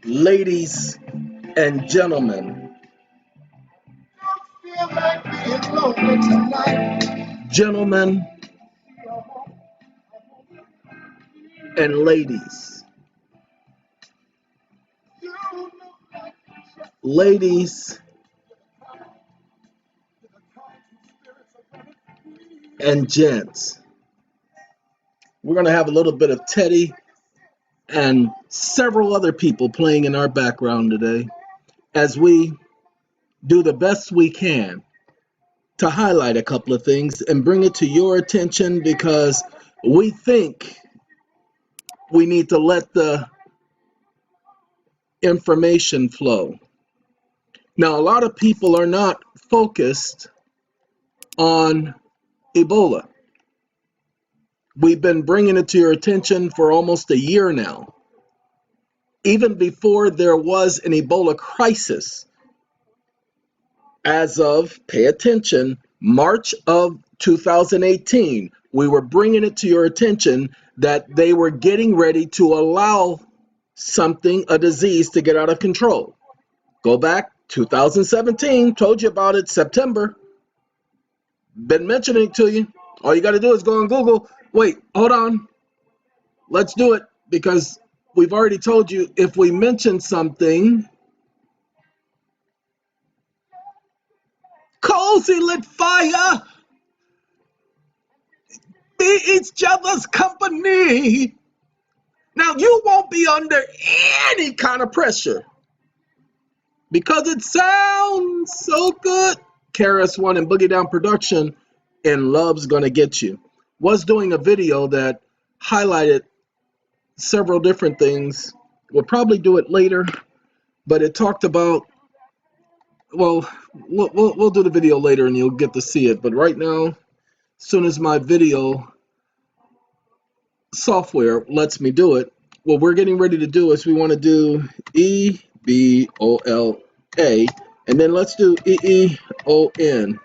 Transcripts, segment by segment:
Ladies and gentlemen, gentlemen and ladies, ladies and gents, we're going to have a little bit of Teddy and several other people playing in our background today as we do the best we can to highlight a couple of things and bring it to your attention, because we think we need to let the information flow. Now, a lot of people are not focused on Ebola. We've been bringing it to your attention for almost a year now. Even before there was an Ebola crisis, as of, pay attention, March of 2018, we were bringing it to your attention that they were getting ready to allow something, a disease, to get out of control. Go back, 2017, told you about it, September. Been mentioning it to you. All you got to do is go on Google. Wait, hold on. Let's do it, because we've already told you if we mention something, cozy lit fire, be each other's company. Now, you won't be under any kind of pressure because it sounds so good. KRS-One and Boogie Down Production and Love's Gonna Get You was doing a video that highlighted several different things. We'll probably do it later, but it talked about, well, we'll do the video later and you'll get to see it. But right now, as soon as my video software lets me do it, what we're getting ready to do is we want to do Ebola, and then let's do EEON.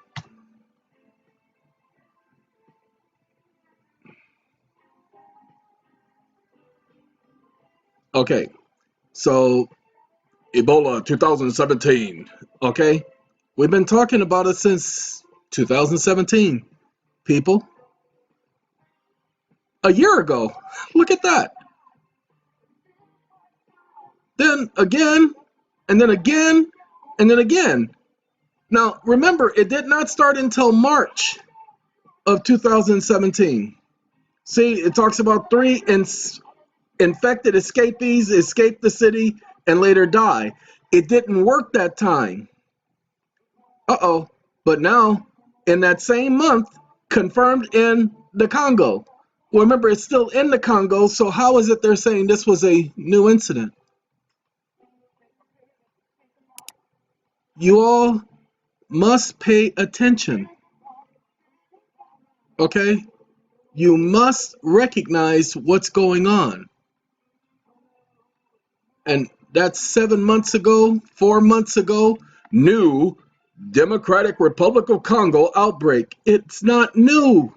Okay, so Ebola 2017. Okay, we've been talking about it since 2017, people. A year ago. Look at that. Then again, and then again, and then again. Now, remember, it did not start until March of 2017. See, it talks about 3 infected escapees escaped the city and later die. It didn't work that time. Uh-oh. But now, in that same month, confirmed in the Congo. Well, remember, it's still in the Congo, so how is it they're saying this was a new incident? You all must pay attention, okay? You must recognize what's going on. And that's 7 months ago, 4 months ago, new Democratic Republic of Congo outbreak. It's not new.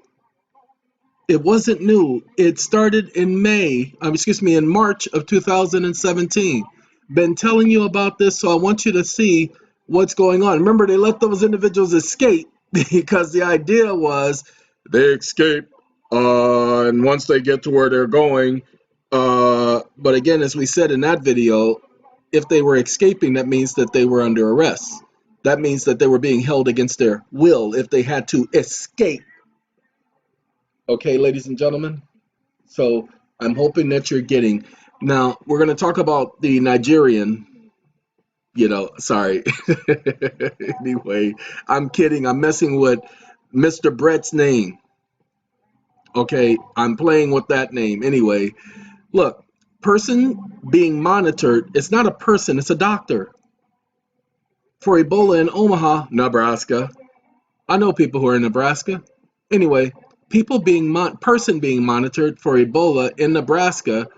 It wasn't new. It started in in March of 2017. Been telling you about this, so I want you to see what's going on. Remember, they let those individuals escape because the idea was they escape, and once they get to where they're going, but again, as we said in that video, if they were escaping, that means that they were under arrest. That means that they were being held against their will if they had to escape. Okay, ladies and gentlemen, so I'm hoping that you're getting. Now, we're going to talk about the Nigerian, sorry. Anyway, I'm kidding. I'm messing with Mr. Brett's name. Okay, I'm playing with that name. Anyway, look, person being monitored, it's not a person, it's a doctor. For Ebola in Omaha, Nebraska. I know people who are in Nebraska. Anyway, person being monitored for Ebola in Nebraska,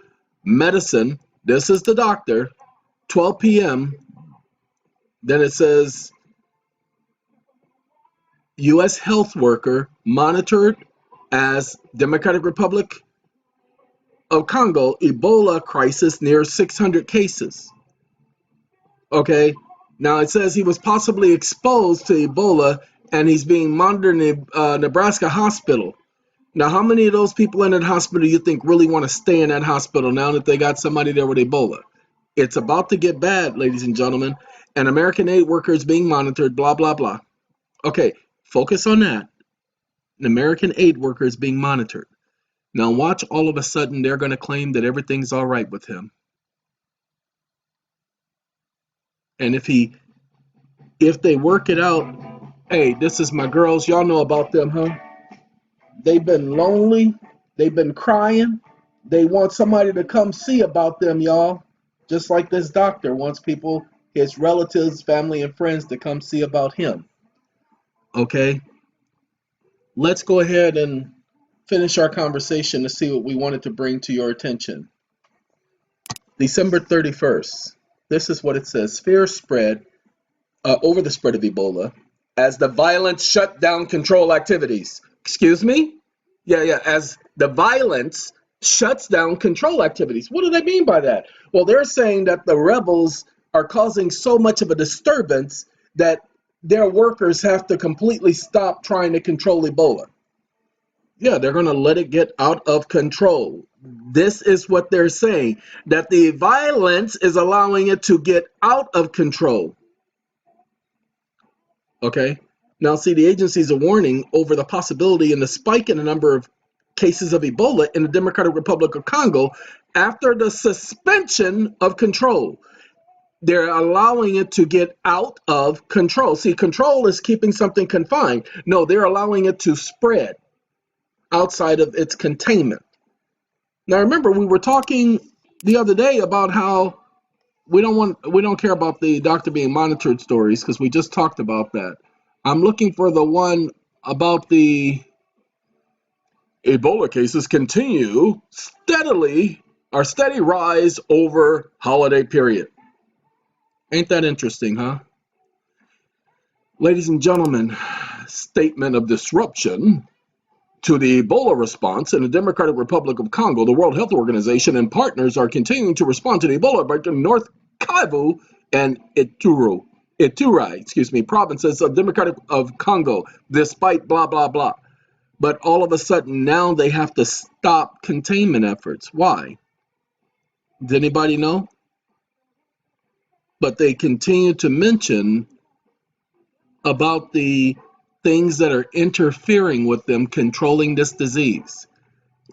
medicine, this is the doctor, 12 p.m. Then it says U.S. health worker monitored as Democratic Republic of Congo, Ebola crisis near 600 cases. Okay, now it says he was possibly exposed to Ebola and he's being monitored in a Nebraska hospital. Now, how many of those people in that hospital do you think really want to stay in that hospital now that they got somebody there with Ebola? It's about to get bad, ladies and gentlemen, and American aid workers being monitored, blah, blah, blah. Okay, focus on that. American aid workers being monitored. Now watch, all of a sudden they're going to claim that everything's all right with him. And if they work it out, hey, this is my girls, y'all know about them, huh? They've been lonely, they've been crying, they want somebody to come see about them, y'all. Just like this doctor wants people, his relatives, family, and friends to come see about him. Okay? Let's go ahead and finish our conversation to see what we wanted to bring to your attention. December 31st. This is what it says. Fear spread over the spread of Ebola as the violence shut down control activities. Excuse me? Yeah, as the violence shuts down control activities. What do they mean by that? Well, they're saying that the rebels are causing so much of a disturbance that their workers have to completely stop trying to control Ebola. Yeah, they're going to let it get out of control. This is what they're saying, that the violence is allowing it to get out of control. Okay. Now, see, the agencies are warning over the possibility and the spike in the number of cases of Ebola in the Democratic Republic of Congo after the suspension of control. They're allowing it to get out of control. See, control is keeping something confined. No, they're allowing it to spread outside of its containment. Now, remember, we were talking the other day about how we don't care about the doctor being monitored stories because we just talked about that. I'm looking for the one about the Ebola cases continue steady rise over holiday period. Ain't that interesting, huh? Ladies and gentlemen, statement of disruption to the Ebola response in the Democratic Republic of Congo. The World Health Organization and partners are continuing to respond to the Ebola outbreak in North Kivu and Ituri, provinces of Democratic of Congo, despite blah, blah, blah. But all of a sudden now they have to stop containment efforts. Why? Does anybody know? But they continue to mention about the things that are interfering with them controlling this disease.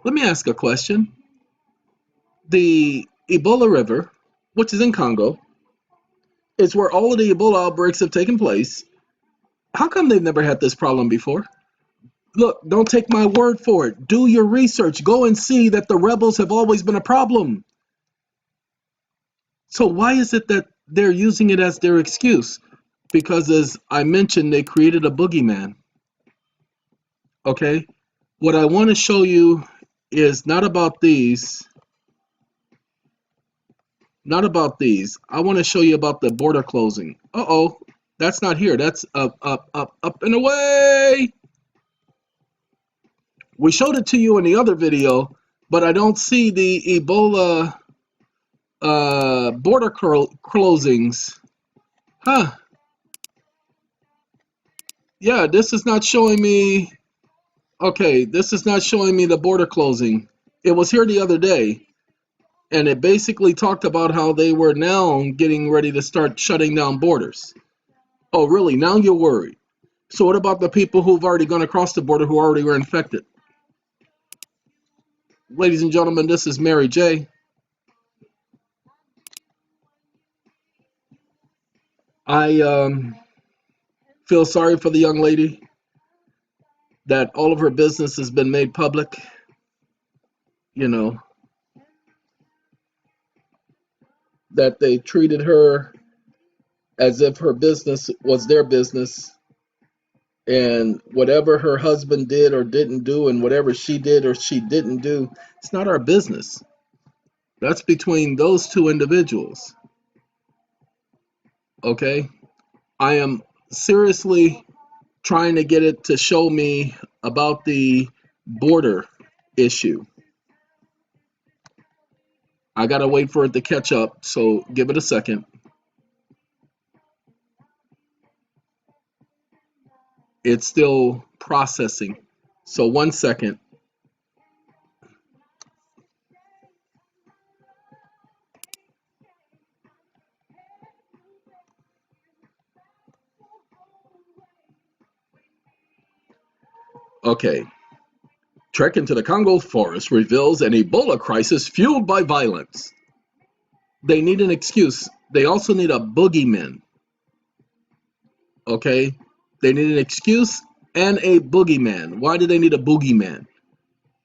Let me ask a question. The Ebola River, which is in Congo, is where all of the Ebola outbreaks have taken place. How come they've never had this problem before? Look, don't take my word for it. Do your research. Go and see that the rebels have always been a problem. So why is it that they're using it as their excuse? Because as I mentioned, they created a boogeyman. Okay? What I want to show you is not about these. Not about these. I want to show you about the border closing. Uh-oh. That's not here. That's up and away. We showed it to you in the other video, but I don't see the Ebola border closings. Huh. Yeah, this is not showing me. Okay, this is not showing me the border closing. It was here the other day, and it basically talked about how they were now getting ready to start shutting down borders. Oh, really? Now you're worried. So what about the people who've already gone across the border who already were infected? Ladies and gentlemen, this is Mary J. I feel sorry for the young lady that all of her business has been made public. You know, that they treated her as if her business was their business, and whatever her husband did or didn't do, and whatever she did or she didn't do, it's not our business. That's between those two individuals. Okay? I am seriously trying to get it to show me about the border issue. I gotta wait for it to catch up, so give it a second. It's still processing. So 1 second. Okay. Trek into the Congo forest reveals an Ebola crisis fueled by violence. They need an excuse. They also need a boogeyman. Okay? They need an excuse and a boogeyman. Why do they need a boogeyman?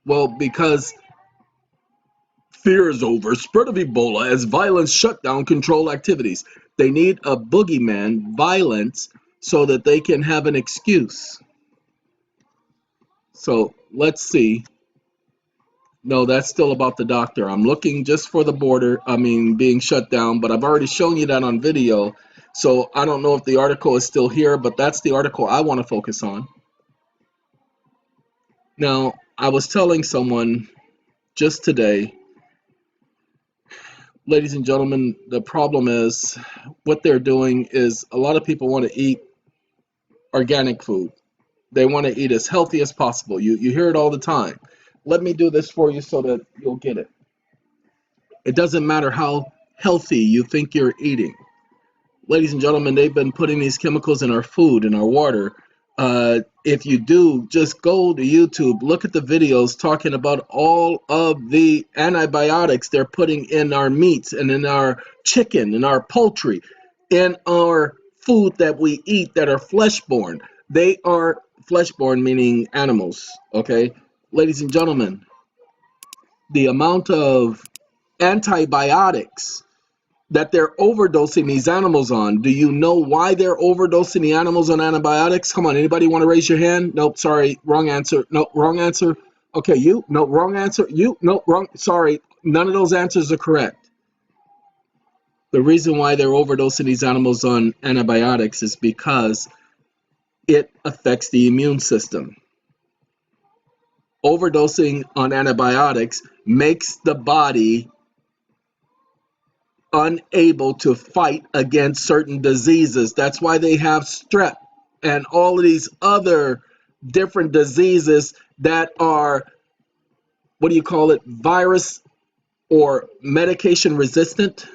Well, because fears over spread of Ebola as violence shut down control activities. They need a boogeyman, violence, so that they can have an excuse. So let's see. No, that's still about the doctor. I'm looking just for the border, being shut down, but I've already shown you that on video. So I don't know if the article is still here, but that's the article I want to focus on. Now, I was telling someone just today, ladies and gentlemen, the problem is what they're doing is a lot of people want to eat organic food. They want to eat as healthy as possible. You hear it all the time. Let me do this for you so that you'll get it. It doesn't matter how healthy you think you're eating. Ladies and gentlemen, they've been putting these chemicals in our food, in our water. If you do, just go to YouTube, look at the videos talking about all of the antibiotics they're putting in our meats and in our chicken, in our poultry, in our food that we eat that are flesh-borne. They are flesh-borne, meaning animals, okay? Ladies and gentlemen, the amount of antibiotics that they're overdosing these animals on. Do you know why they're overdosing the animals on antibiotics? Come on, anybody want to raise your hand? Nope, sorry, wrong answer. Nope, wrong answer. Okay, you? No, wrong answer. You? No, wrong. Sorry, none of those answers are correct. The reason why they're overdosing these animals on antibiotics is because it affects the immune system. Overdosing on antibiotics makes the body unable to fight against certain diseases. That's why they have strep and all of these other different diseases that are, what do you call it, virus or medication resistant.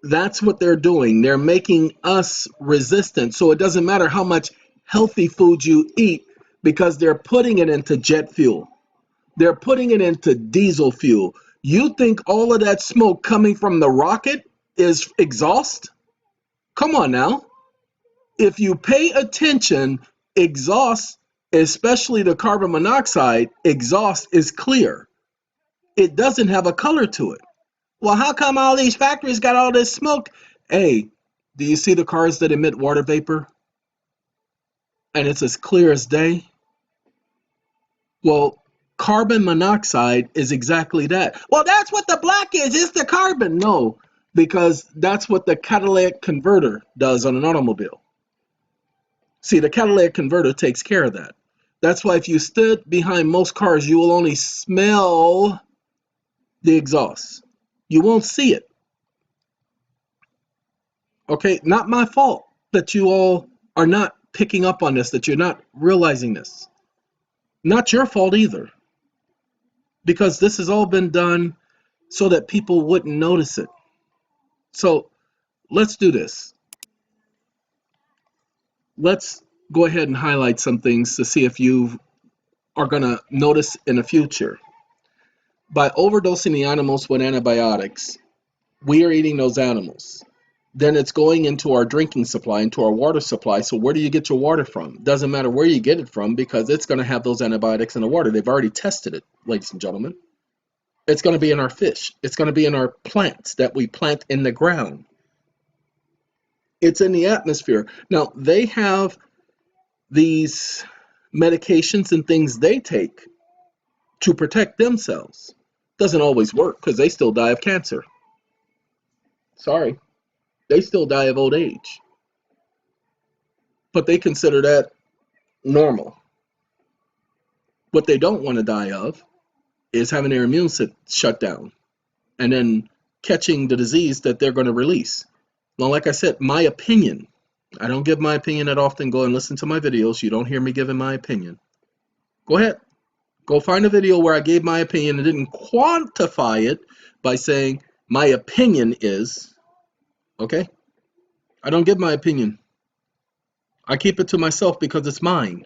That's what they're doing. They're making us resistant. So it doesn't matter how much healthy food you eat because they're putting it into jet fuel. They're putting it into diesel fuel. You think all of that smoke coming from the rocket is exhaust? Come on now. If you pay attention, exhaust, especially the carbon monoxide, exhaust is clear. It doesn't have a color to it. Well, how come all these factories got all this smoke? Hey, do you see the cars that emit water vapor? And it's as clear as day? Well, carbon monoxide is exactly that. Well, that's what the black is. It's the carbon. No, because that's what the catalytic converter does on an automobile. See, the catalytic converter takes care of that. That's why if you stood behind most cars, you will only smell the exhaust. You won't see it. Okay, not my fault that you all are not picking up on this, that you're not realizing this. Not your fault either. Because this has all been done so that people wouldn't notice it. So let's do this. Let's go ahead and highlight some things to see if you are going to notice in the future. By overdosing the animals with antibiotics, we are eating those animals. Then it's going into our drinking supply, into our water supply. So where do you get your water from? Doesn't matter where you get it from because it's going to have those antibiotics in the water. They've already tested it, ladies and gentlemen. It's going to be in our fish. It's going to be in our plants that we plant in the ground. It's in the atmosphere. Now, they have these medications and things they take to protect themselves. Doesn't always work because they still die of cancer. Sorry. They still die of old age. But they consider that normal. What they don't want to die of is having their immune shut down. and then catching the disease that they're going to release. Now, like I said, my opinion. I don't give my opinion that often. Go and listen to my videos. You don't hear me giving my opinion. Go ahead. Go find a video where I gave my opinion and didn't quantify it by saying my opinion is, okay? I don't give my opinion. I keep it to myself because it's mine.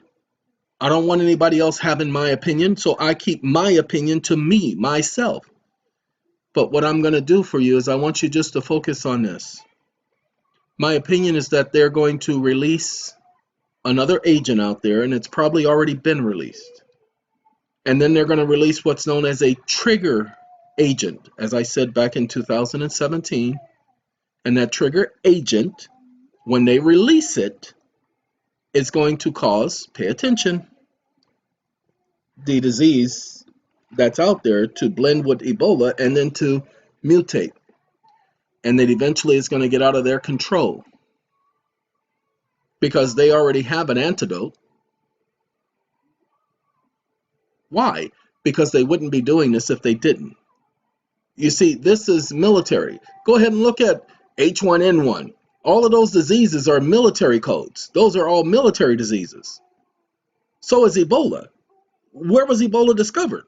I don't want anybody else having my opinion, so I keep my opinion to me, myself. But what I'm going to do for you is I want you just to focus on this. My opinion is that they're going to release another agent out there, and it's probably already been released. And then they're going to release what's known as a trigger agent, as I said back in 2017. And that trigger agent, when they release it, is going to cause, pay attention, the disease that's out there to blend with Ebola and then to mutate. And then eventually it's going to get out of their control because they already have an antidote. Why? Because they wouldn't be doing this if they didn't. You see, this is military. Go ahead and look at H1N1. All of those diseases are military codes. Those are all military diseases. So is Ebola. Where was Ebola discovered?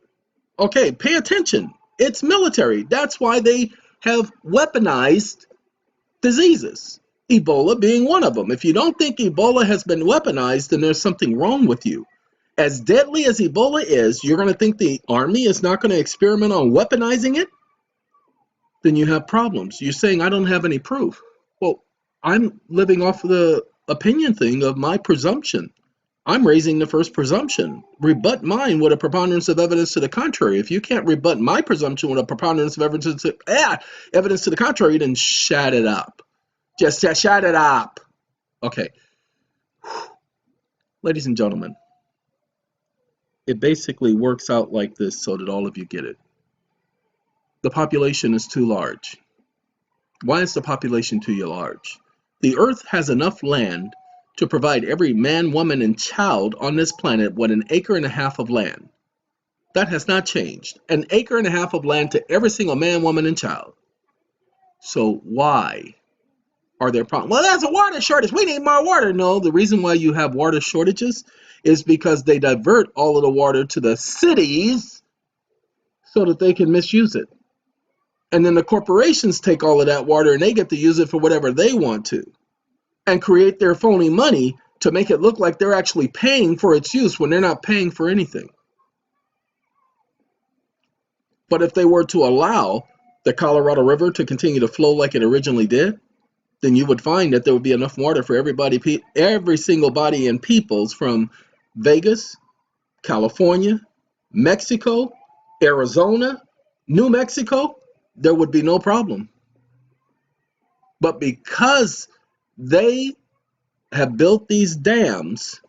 Okay, pay attention. It's military. That's why they have weaponized diseases. Ebola being one of them. If you don't think Ebola has been weaponized, then there's something wrong with you. As deadly as Ebola is, you're going to think the army is not going to experiment on weaponizing it? Then you have problems. You're saying I don't have any proof. Well, I'm living off of the opinion thing of my presumption. I'm raising the first presumption. Rebut mine with a preponderance of evidence to the contrary. If you can't rebut my presumption with a preponderance of evidence to the contrary, then shut it up. Just shut it up. Okay. Ladies and gentlemen, it basically works out like this so that all of you get it. The population is too large. Why is the population too large? The earth has enough land to provide every man, woman, and child on this planet with an acre and a half of land. That has not changed. An acre and a half of land to every single man, woman, and child. So why are there problems? Well, there's a water shortage. We need more water. No, the reason why you have water shortages is because they divert all of the water to the cities so that they can misuse it. And then the corporations take all of that water and they get to use it for whatever they want to and create their phony money to make it look like they're actually paying for its use when they're not paying for anything. But if they were to allow the Colorado River to continue to flow like it originally did, then you would find that there would be enough water for everybody, every single body and peoples from Vegas, California, Mexico, Arizona, New Mexico. There would be no problem. But because they have built these dams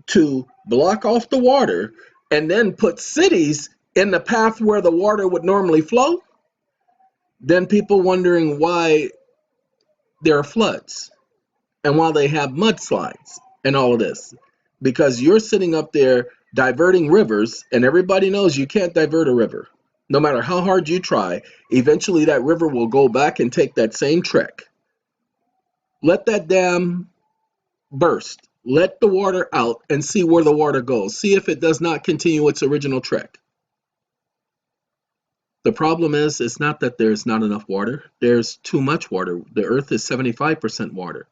to block off the water and then put cities in the path where the water would normally flow, then people wondering why there are floods and why they have mudslides and all of this. Because you're sitting up there diverting rivers, and everybody knows you can't divert a river. No matter how hard you try, eventually that river will go back and take that same trek. Let that dam burst. Let the water out and see where the water goes. See if it does not continue its original trek. The problem is, it's not that there's not enough water. There's too much water. The earth is 75% water.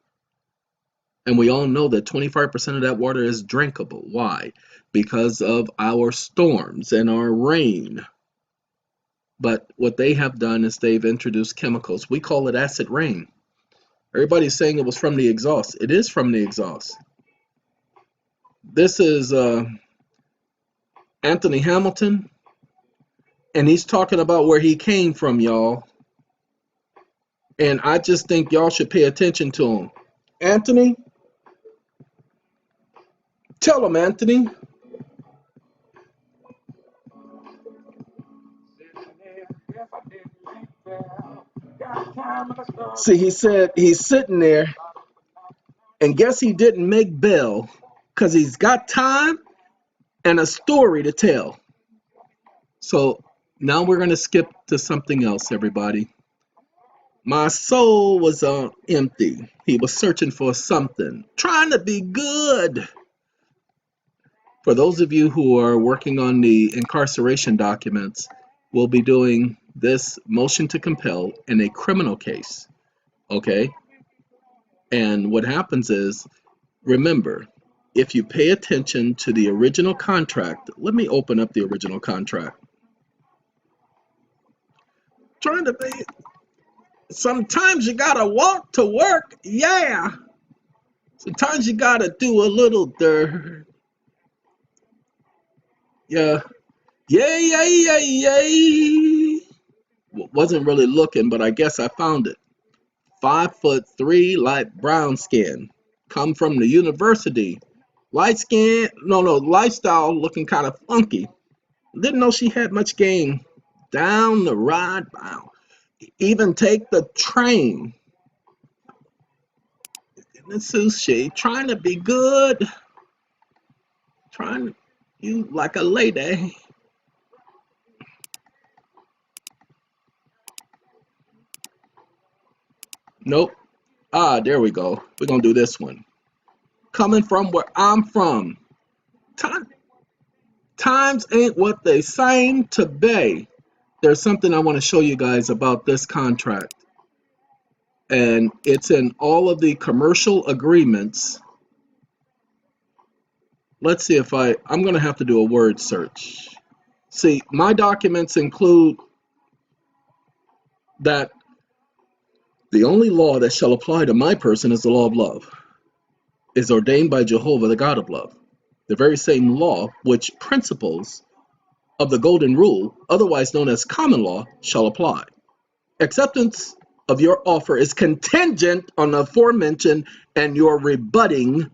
And we all know that 25% of that water is drinkable. Why? Because of our storms and our rain. But what they have done is they've introduced chemicals. We call it acid rain. Everybody's saying it was from the exhaust. It is from the exhaust. This is Anthony Hamilton, and he's talking about where he came from, y'all. And I just think y'all should pay attention to him. Anthony, tell him, Anthony. See, he said he's sitting there, and guess he didn't make bail because he's got time and a story to tell. So Now we're going to skip to something else, everybody. My soul was empty. He was searching for something, trying to be good. For those of you who are working on the incarceration documents, we'll be doing this motion to compel in a criminal case. Okay? And what happens is, remember, if you pay attention to the original contract, let me open up the original contract. Trying to be, sometimes you gotta walk to work, yeah. Sometimes you gotta do a little dirt. Yeah. Yay, yay, yay, yay. Wasn't really looking, but I guess I found it. 5'3", light brown skin. Come from the university. Light skin, no, lifestyle looking kind of funky. Didn't know she had much game. Down the ride bound. Even take the train. This is she trying to be good. Trying you like a lady. Nope. Ah, there we go. We're gonna do this one. Coming from where I'm from. Times ain't what they seem to be. There's something I want to show you guys about this contract. And it's in all of the commercial agreements. Let's see if I'm going to have to do a word search. See, my documents include that the only law that shall apply to my person is the law of love, is ordained by Jehovah, the God of love. The very same law which principles of the golden rule, otherwise known as common law, shall apply. Acceptance of your offer is contingent on the aforementioned and your rebutting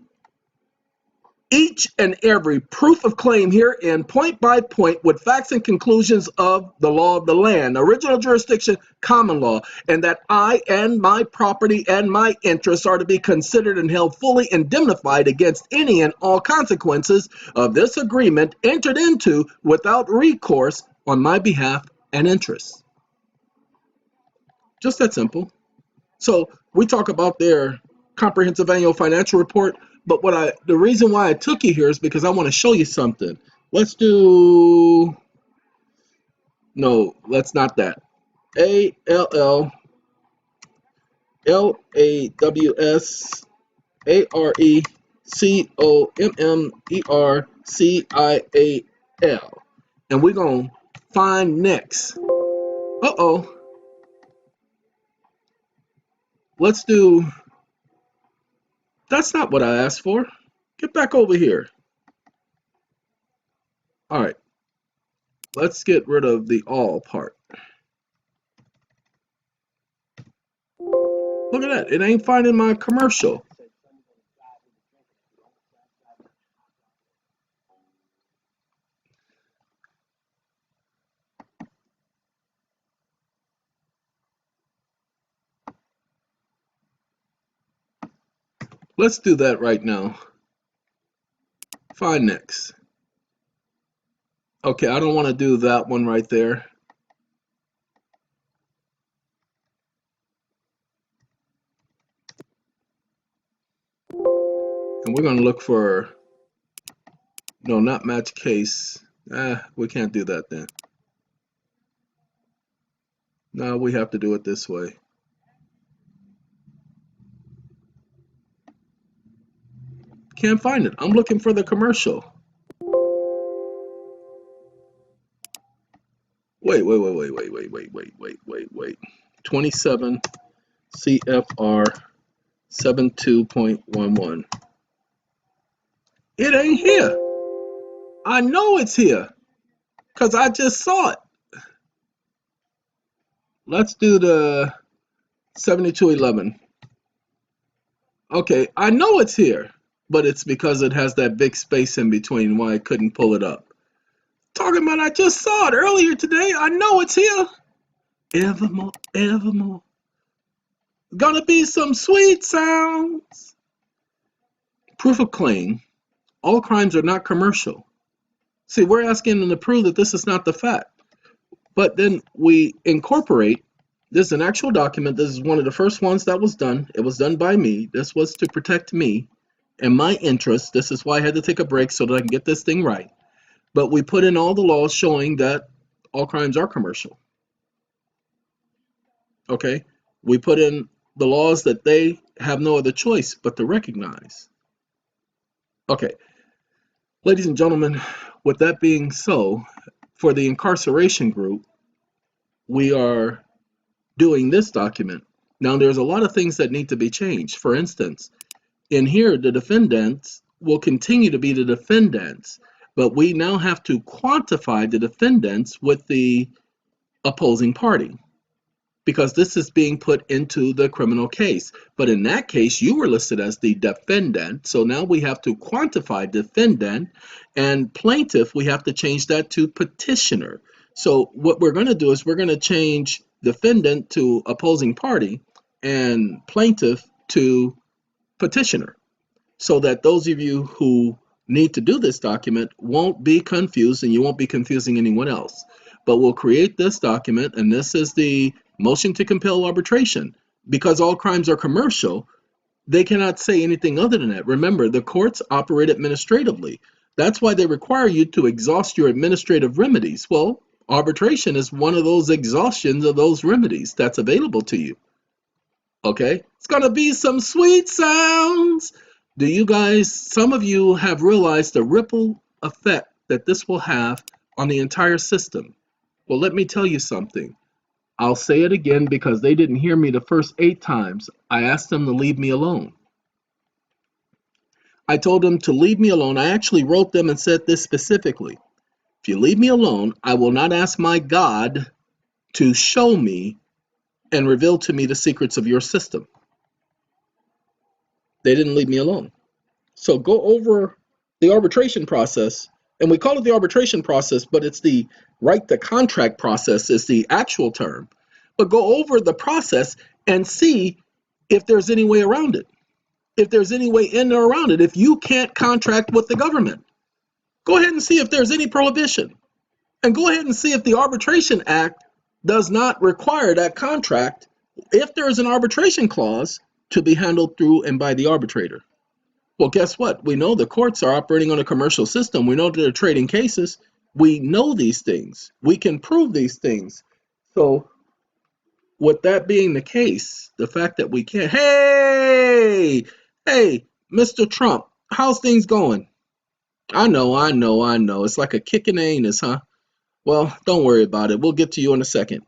each and every proof of claim herein, point by point, with facts and conclusions of the law of the land, original jurisdiction, common law, and that I and my property and my interests are to be considered and held fully indemnified against any and all consequences of this agreement entered into without recourse on my behalf and interests. Just that simple. So we talk about their comprehensive annual financial report, but the reason why I took you here is because I want to show you something. Let's do, no, let's not that. ALLAWSARECOMMERCIAL. And we're going to find next. Uh-oh. Let's do, that's not what I asked for. Get back over here. All right. Let's get rid of the all part. Look at that. It ain't finding my commercial. Let's do that right now. Find next. Okay, I don't want to do that one right there. And we're going to look for, no, not match case. We can't do that then. No, we have to do it this way. Can't find it. I'm looking for the commercial. Wait. 27 CFR 72.11. It ain't here. I know it's here because I just saw it. Let's do the 7211. Okay, I know it's here, but it's because it has that big space in between why I couldn't pull it up. Talking about I just saw it earlier today. I know it's here. Evermore, evermore. Gonna be some sweet sounds. Proof of claim. All crimes are not commercial. See, we're asking them to prove that this is not the fact. But then we incorporate, this is an actual document. This is one of the first ones that was done. It was done by me. This was to protect me and my interests. This is why I had to take a break so that I can get this thing right. But we put in all the laws showing that all crimes are commercial. Okay? We put in the laws that they have no other choice but to recognize. Okay. Ladies and gentlemen, with that being so, for the incarceration group, we are doing this document. Now, there's a lot of things that need to be changed. For instance, in here, the defendants will continue to be the defendants, but we now have to quantify the defendants with the opposing party, because this is being put into the criminal case. But in that case, you were listed as the defendant. So now we have to quantify defendant, and plaintiff, we have to change that to petitioner. So what we're going to do is we're going to change defendant to opposing party and plaintiff to petitioner, so that those of you who need to do this document won't be confused and you won't be confusing anyone else. But we'll create this document, and this is the motion to compel arbitration. Because all crimes are commercial, they cannot say anything other than that. Remember, the courts operate administratively. That's why they require you to exhaust your administrative remedies. Well, arbitration is one of those exhaustions of those remedies that's available to you. Okay? It's going to be some sweet sounds. Do you guys, some of you have realized the ripple effect that this will have on the entire system? Well, let me tell you something. I'll say it again because they didn't hear me the first 8 times. I asked them to leave me alone. I told them to leave me alone. I actually wrote them and said this specifically. If you leave me alone, I will not ask my God to show me and reveal to me the secrets of your system. They didn't leave me alone. So go over the arbitration process, and we call it the arbitration process, but it's the right to contract process is the actual term. But go over the process and see if there's any way around it. If there's any way in or around it. If you can't contract with the government, go ahead and see if there's any prohibition. And go ahead and see if the Arbitration Act does not require that contract, if there is an arbitration clause, to be handled through and by the arbitrator. Well, guess what? We know the courts are operating on a commercial system. We know that they're trading cases. We know these things. We can prove these things. So with that being the case, the fact that we can't, hey, Mr. Trump, how's things going? I know. It's like a kick in the anus, huh? Well, don't worry about it. We'll get to you in a second.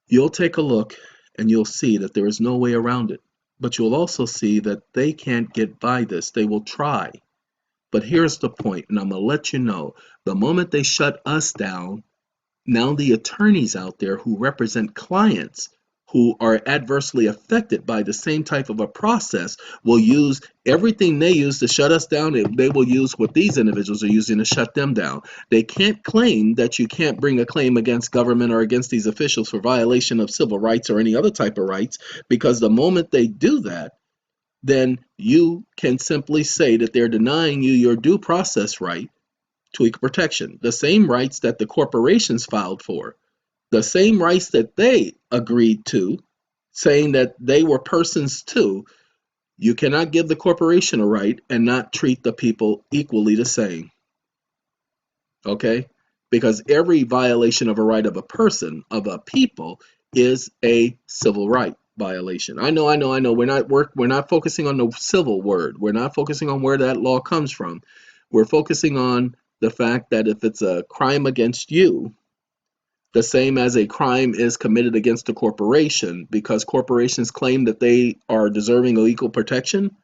You'll take a look and you'll see that there is no way around it. But you'll also see that they can't get by this. They will try. But here's the point, and I'm going to let you know. The moment they shut us down, now the attorneys out there who represent clients who are adversely affected by the same type of a process will use everything they use to shut us down, and they will use what these individuals are using to shut them down. They can't claim that you can't bring a claim against government or against these officials for violation of civil rights or any other type of rights, because the moment they do that, then you can simply say that they're denying you your due process right to equal protection, the same rights that the corporations filed for, the same rights that they agreed to, saying that they were persons too. You cannot give the corporation a right and not treat the people equally the same. Okay? Because every violation of a right of a person, of a people, is a civil right violation. I know. We're not focusing on the civil word. We're not focusing on where that law comes from. We're focusing on the fact that if it's a crime against you, the same as a crime is committed against a corporation, because corporations claim that they are deserving of equal protection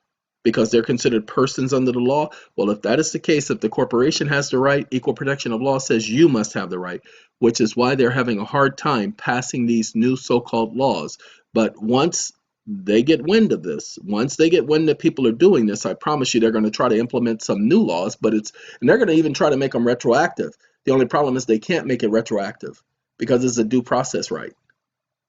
because they're considered persons under the law. Well, if that is the case, if the corporation has the right, equal protection of law says you must have the right, which is why they're having a hard time passing these new so-called laws. But once they get wind of this, once they get wind that people are doing this, I promise you they're going to try to implement some new laws, and they're going to even try to make them retroactive. The only problem is they can't make it retroactive because it's a due process right.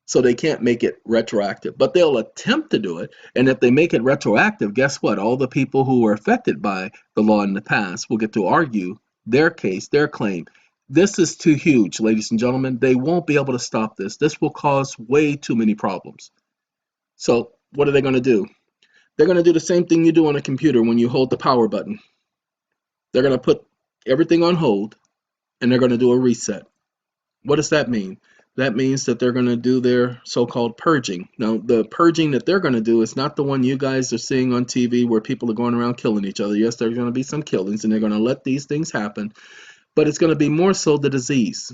So they can't make it retroactive, but they'll attempt to do it. And if they make it retroactive, guess what? All the people who were affected by the law in the past will get to argue their case, their claim. This is too huge, ladies and gentlemen. They won't be able to stop this. This will cause way too many problems. So what are they going to do? They're going to do the same thing you do on a computer when you hold the power button. They're going to put everything on hold and they're going to do a reset. What does that mean? That means that they're going to do their so-called purging. Now, the purging that they're going to do is not the one you guys are seeing on TV where people are going around killing each other. Yes, there's going to be some killings and they're going to let these things happen, but it's going to be more so the disease.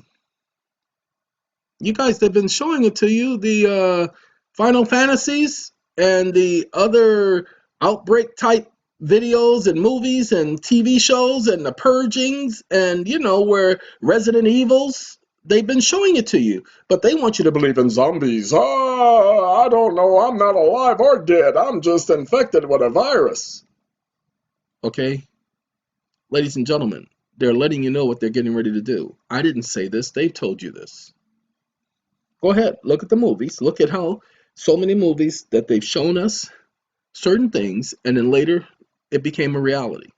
You guys, they've been showing it to you, the Final Fantasies and the other outbreak type videos and movies and TV shows and the purgings and, where Resident Evils, they've been showing it to you. But they want you to believe in zombies. Oh, I don't know. I'm not alive or dead. I'm just infected with a virus. Okay? Ladies and gentlemen, they're letting you know what they're getting ready to do. I didn't say this. They've told you this. Go ahead, look at the movies. Look at how so many movies that they've shown us certain things, and then later it became a reality.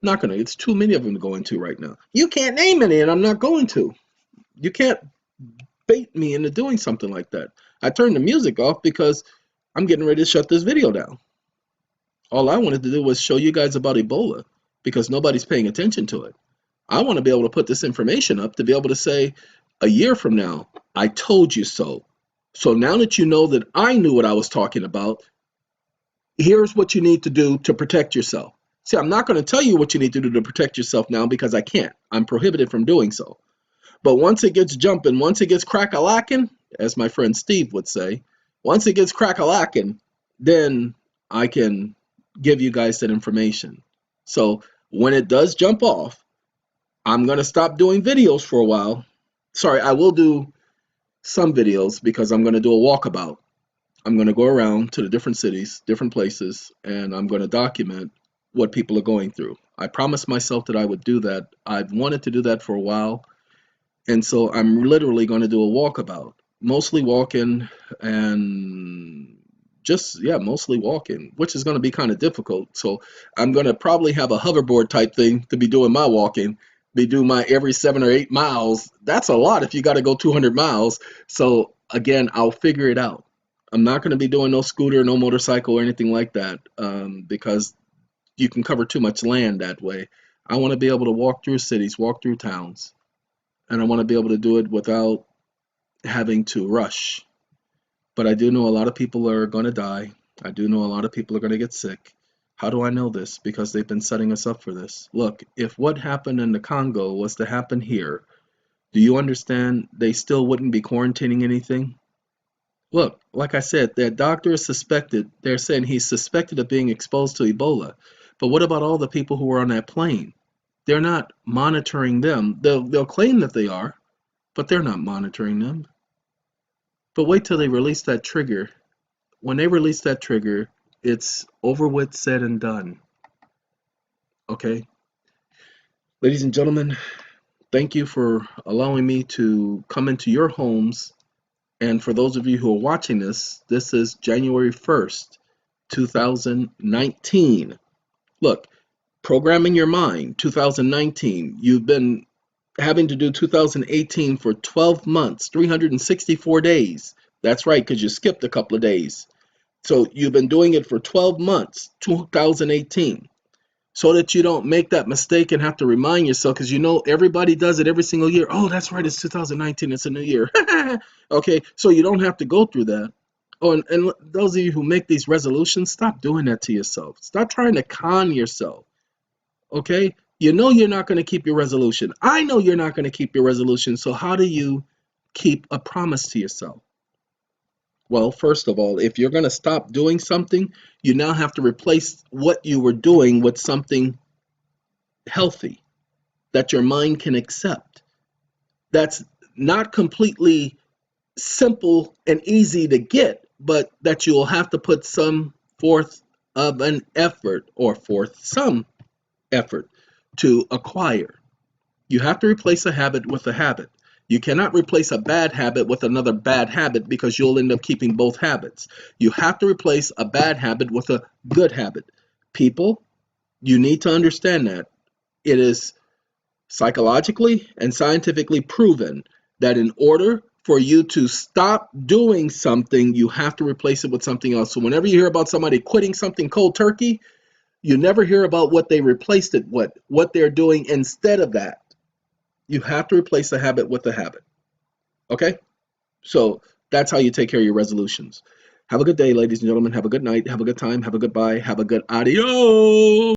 Not gonna, it's too many of them to go into right now. You can't name any, and I'm not going to. You can't bait me into doing something like that. I turned the music off because I'm getting ready to shut this video down. All I wanted to do was show you guys about Ebola because nobody's paying attention to it. I want to be able to put this information up to be able to say, a year from now, I told you so. So now that you know that I knew what I was talking about, here's what you need to do to protect yourself. See, I'm not going to tell you what you need to do to protect yourself now because I can't. I'm prohibited from doing so. But once it gets jumping, once it gets crack-a-lacking, as my friend Steve would say, once it gets crack-a-lacking, then I can give you guys that information. So when it does jump off, I'm going to stop doing videos for a while. Sorry, I will do some videos because I'm going to do a walkabout. I'm going to go around to the different cities, different places, and I'm going to document what people are going through. I promised myself that I would do that. I've wanted to do that for a while, and so I'm literally going to do a walkabout, mostly walking and mostly walking, which is going to be kind of difficult. So I'm going to probably have a hoverboard type thing to be doing my walking. Be do my every 7 or 8 miles. That's a lot if you got to go 200 miles. So again, I'll figure it out. I'm not going to be doing no scooter, no motorcycle or anything like that because you can cover too much land that way. I want to be able to walk through cities, walk through towns, and I want to be able to do it without having to rush. But I do know a lot of people are going to die. I do know a lot of people are going to get sick. How do I know this? Because they've been setting us up for this. Look, if what happened in the Congo was to happen here, do you understand they still wouldn't be quarantining anything? Look, like I said, that doctor is suspected. They're saying he's suspected of being exposed to Ebola. But what about all the people who were on that plane? They're not monitoring them. They'll claim that they are, but they're not monitoring them. But wait till they release that trigger. When they release that trigger, it's over with, said and done. Okay? Ladies and gentlemen, thank you for allowing me to come into your homes. And for those of you who are watching this, this is January 1st, 2019. Look, programming your mind, 2019. You've been having to do 2018 for 12 months, 364 days. That's right, because you skipped a couple of days. So you've been doing it for 12 months, 2018, so that you don't make that mistake and have to remind yourself, because everybody does it every single year. Oh, that's right, it's 2019, it's a new year. Okay, so you don't have to go through that. Oh, and those of you who make these resolutions, stop doing that to yourself. Stop trying to con yourself. Okay, you're not going to keep your resolution. I know you're not going to keep your resolution, so how do you keep a promise to yourself? Well, first of all, if you're going to stop doing something, you now have to replace what you were doing with something healthy that your mind can accept. That's not completely simple and easy to get, but that you will have to put some forth of an effort or forth some effort to acquire. You have to replace a habit with a habit. You cannot replace a bad habit with another bad habit because you'll end up keeping both habits. You have to replace a bad habit with a good habit. People, you need to understand that. It is psychologically and scientifically proven that in order for you to stop doing something, you have to replace it with something else. So whenever you hear about somebody quitting something cold turkey, you never hear about what they replaced it with, what they're doing instead of that. You have to replace the habit with the habit. Okay? So that's how you take care of your resolutions. Have a good day, ladies and gentlemen. Have a good night. Have a good time. Have a goodbye. Have a good adios.